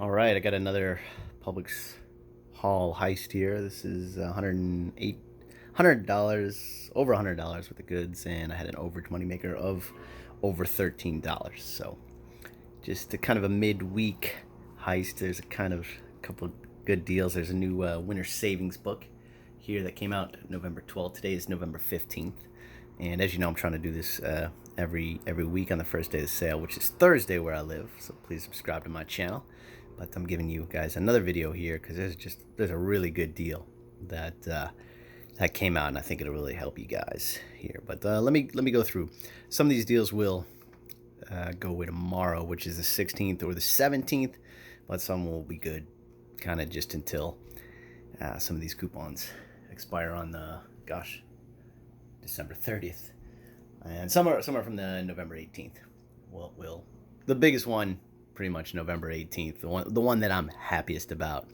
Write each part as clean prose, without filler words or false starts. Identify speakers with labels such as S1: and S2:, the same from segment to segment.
S1: All right, I got another Publix haul heist here. This is $100, over $100 worth of goods, and I had an overage moneymaker of over $13. So just a kind of a midweek heist. There's a kind of couple good deals. There's a new winter savings book here that came out November 12th. Today is November 15th. And as you know, I'm trying to do this every week on the first day of the sale, which is Thursday where I live. So please subscribe to my channel. But I'm giving you guys another video here because there's a really good deal that that came out, and I think it'll really help you guys here. But let me go through some of these deals. Will go away tomorrow, which is the 16th or the 17th, but some will be good kind of just until some of these coupons expire on the December 30th, and some are from the November 18th. Will the biggest one pretty much November 18th, the one that I'm happiest about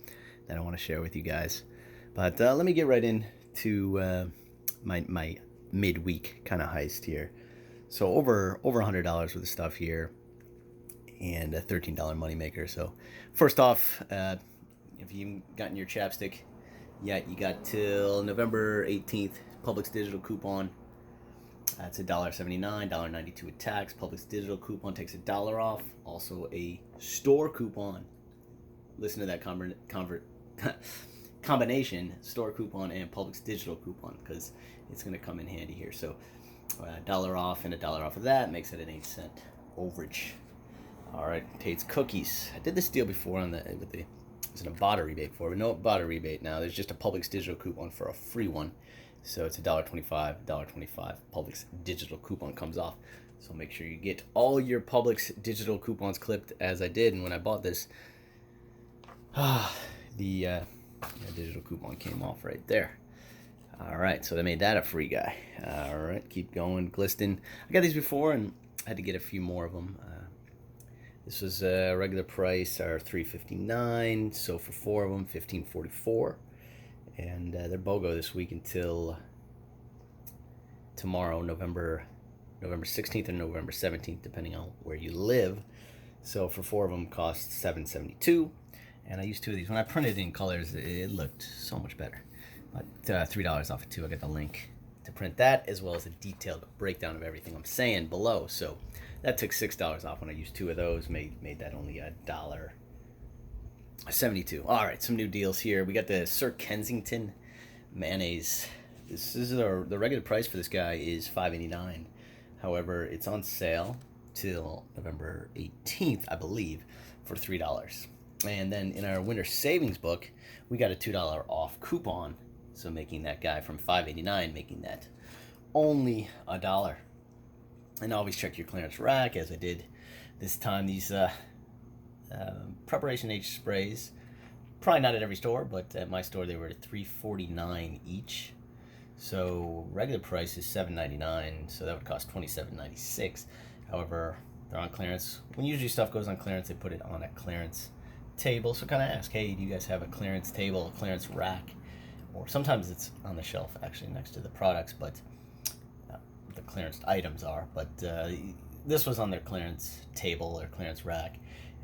S1: that I want to share with you guys. But let me get right into my midweek kind of heist here. So over $100 worth of stuff here, and a $13 moneymaker. So first off, if you haven't gotten your Chapstick yet, you got till November 18th. Publix digital coupon. That's $1.79, $1.92 with tax. Publix digital coupon takes $1 off. Also a store coupon. Listen to that combination, store coupon and Publix digital coupon, because it's going to come in handy here. So $1 off and $1 off of that makes it an 8-cent overage. All right, Tate's cookies. I did this deal before there's an Ibotta rebate before, but no Ibotta rebate now. There's just a Publix digital coupon for a free one. So it's $1.25, $1.25. Publix digital coupon comes off. So make sure you get all your Publix digital coupons clipped as I did. And when I bought this, the digital coupon came off right there. All right, so they made that a free guy. All right, keep going. Glisten. I got these before and I had to get a few more of them. This was a regular price, or $3.59. So for 4 of them, $15.44. And they're BOGO this week until tomorrow, November 16th or November 17th, depending on where you live. So for 4 of them, cost $7.72. And I used 2 of these. When I printed it in colors, it looked so much better. But $3 off of 2. I got the link to print that, as well as a detailed breakdown of everything I'm saying below. So that took $6 off when I used 2 of those. Made that only $1.72. All right, some new deals here. We got the Sir Kensington mayonnaise. This is the regular price for this guy is $5.89. However, it's on sale till November 18th, I believe, for $3. And then in our winter savings book, we got a $2 off coupon. So making that guy from $5.89, making that only $1. And always check your clearance rack, as I did this time. These Preparation H sprays, probably not at every store, but at my store they were at $3.49 each. So regular price is $7.99, so that would cost $27.96. However, they're on clearance. When usually stuff goes on clearance, they put it on a clearance table. So kind of ask, hey, do you guys have a clearance table, a clearance rack? Or sometimes it's on the shelf actually next to the products, but the clearance items are. But this was on their clearance table or clearance rack.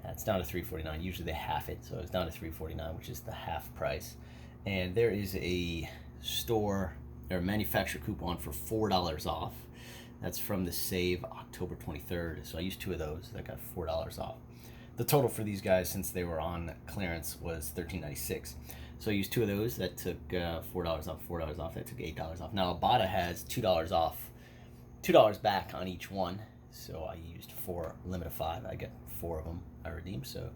S1: It's down to $3.49. Usually they half it, so it's down to $3.49, which is the half price. And there is a store or manufacturer coupon for $4 off. That's from the Save October 23rd. So I used 2 of those. That got $4 off. The total for these guys, since they were on clearance, was $13.96. So I used 2 of those. That took $4 off. $4 off. That took $8 off. Now Ibotta has $2 off, $2 back on each one. So I used 4, limit of 5. I got 4 of them I redeemed, so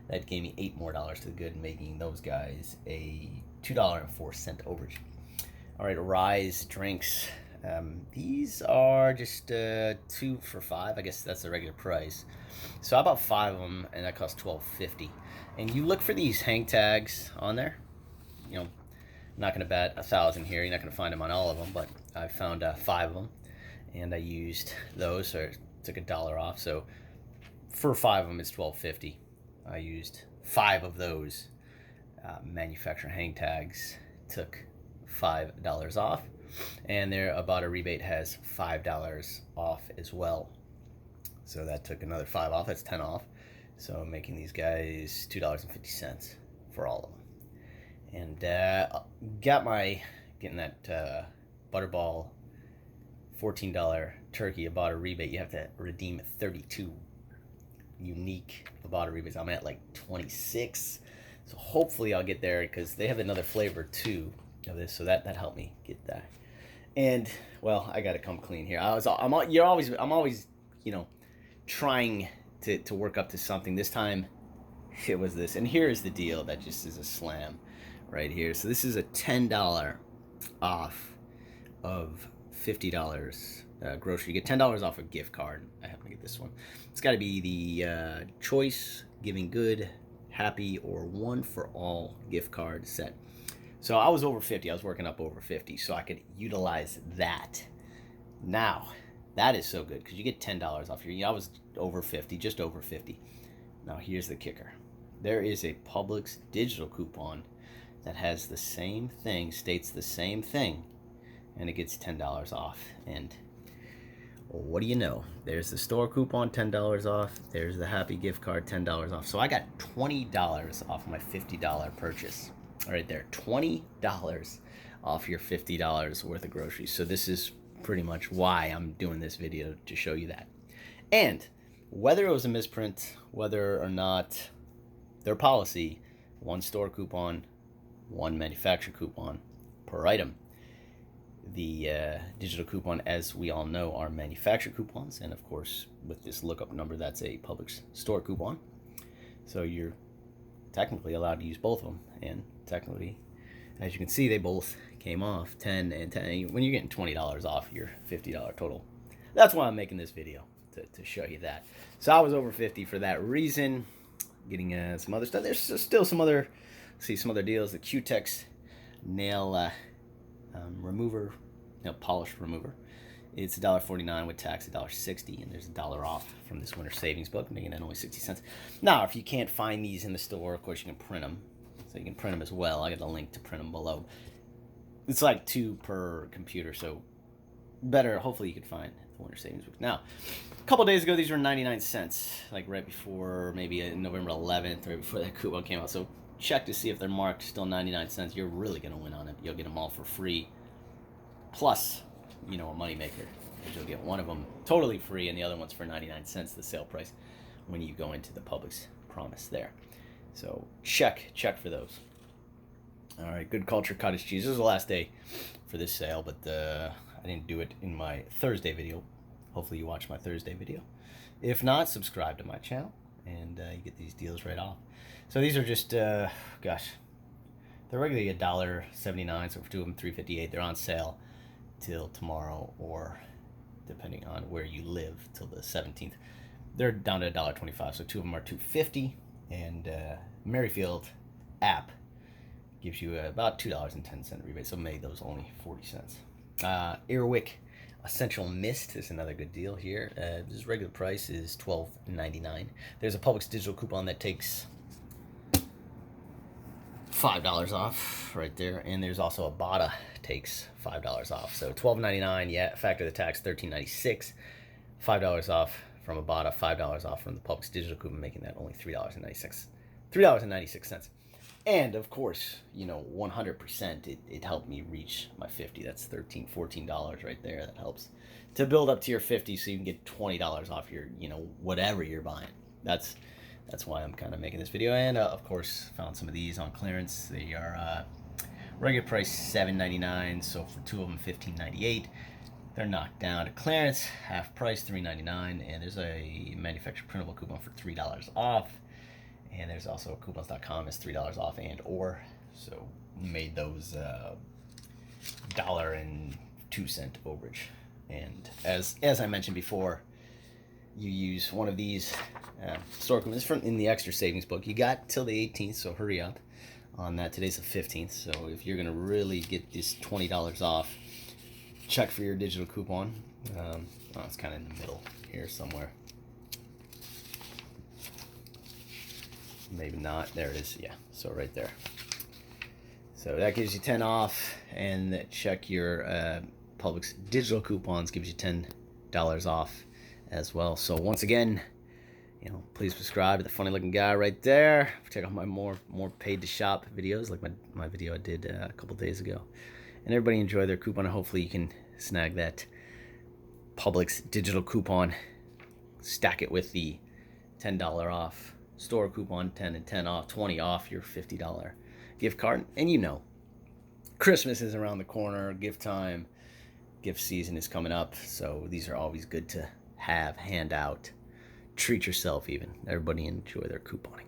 S1: that gave me $8 more to the good, making those guys a $2.04 overage. All right, Rise drinks. These are just 2 for $5. I guess that's the regular price. So I bought 5 of them, and that cost $12.50. And you look for these hang tags on there. You know, I'm not going to bet 1,000 here. You're not going to find them on all of them, but I found 5 of them, and I used those, so it took $1 off. So for 5 of them, it's $12.50. I used 5 of those manufacturer hang tags, took $5 off, and their Ibotta rebate has $5 off as well. So that took another 5 off. That's 10 off. So I'm making these guys $2.50 for all of them. And getting that Butterball $14 turkey Ibotta rebate. You have to redeem 32 unique Ibotta rebates. I'm at like 26. So hopefully I'll get there, because they have another flavor too of this, so that helped me get that. And well, I gotta come clean here. I'm always, you know, trying to work up to something. This time it was this, and here is the deal that just is a slam right here. So this is a $10 off of $50 grocery. You get $10 off a gift card. I happen to get this one. It's got to be the Choice, Giving Good, Happy, or One for All gift card set. So I was over 50. I was working up over 50, so I could utilize that. Now, that is so good, because you get $10 off your. I was over 50, just over 50. Now here's the kicker. There is a Publix digital coupon that has the same thing, states the same thing, and it gets $10 off. And what do you know? There's the store coupon, $10 off. There's the Happy gift card, $10 off. So I got $20 off my $50 purchase. Right there, $20 off your $50 worth of groceries. So this is pretty much why I'm doing this video, to show you that. And whether it was a misprint, whether or not their policy, one store coupon, one manufacturer coupon per item. The digital coupon, as we all know, are manufacturer coupons, and of course with this lookup number, that's a Publix store coupon. So you're technically allowed to use both of them, and technically, as you can see, they both came off 10 and 10. When you're getting $20 off your $50 total, that's why I'm making this video, to show you that. So I was over 50 for that reason. Getting some other stuff. There's still some other deals. The Cutex nail remover, polish remover. It's $1.49 with tax, $1.60, and there's $1 off from this winter savings book, making it only 60 cents. Now, if you can't find these in the store, of course you can print them. So you can print them as well. I got a link to print them below. It's like 2 per computer, so better. Hopefully you can find the winter savings book. Now, a couple days ago, these were 99 cents, like right before, maybe November 11th, right before that coupon came out. So check to see if they're marked still 99 cents. You're really going to win on it. You'll get them all for free, plus, a moneymaker. You'll get one of them totally free, and the other one's for 99 cents, the sale price, when you go into the Publix promise there. So check for those. All right, Good Culture cottage cheese. This is the last day for this sale, but I didn't do it in my Thursday video. Hopefully you watch my Thursday video. If not, subscribe to my channel, and you get these deals right off. So these are just, they're regularly $1.79, so for 2 of them, $3.58. They're on sale till tomorrow, or depending on where you live, till the 17th. They're down to $1.25, so 2 of them are $2.50, and Merrifield app gives you about $2.10 rebate, so made those only 40 cents. Wick Essential Mist is another good deal here. This regular price is $12.99. There's a Publix digital coupon that takes $5 off right there, and there's also Ibotta takes $5 off. So $12.99, yeah, factor the tax, $13.96. $5 off from Ibotta, $5 off from the Publix digital coupon, making that only $3.96. And of course, 100%, it helped me reach my 50. That's $14 right there. That helps to build up to your 50, so you can get $20 off your, whatever you're buying. That's why I'm kind of making this video. And of course, found some of these on clearance. They are regular price $7.99, so for 2 of them, $15.98. They're knocked down to clearance, half price, $3.99, and there's a manufacturer printable coupon for $3 off. And there's also coupons.com is $3 off and or. So made those $1.02 overage. And as I mentioned before, you use one of these store coupons from in the extra savings book. You got till the 18th, so hurry up on that. Today's the 15th, so if you're gonna really get this $20 off, check for your digital coupon. It's kind of in the middle here somewhere. Maybe not. There it is. Yeah. So right there. So that gives you 10 off, and check your Publix digital coupons, gives you $10 off as well. So once again, please subscribe to the funny looking guy right there. Check out my more paid to shop videos, like my video I did a couple days ago. And everybody enjoy their coupon. Hopefully you can snag that Publix digital coupon, stack it with the $10 off store coupon, 10 and 10 off, 20 off your $50 gift card. And Christmas is around the corner, gift time, gift season is coming up, so these are always good to have, hand out, treat yourself even. Everybody enjoy their couponing.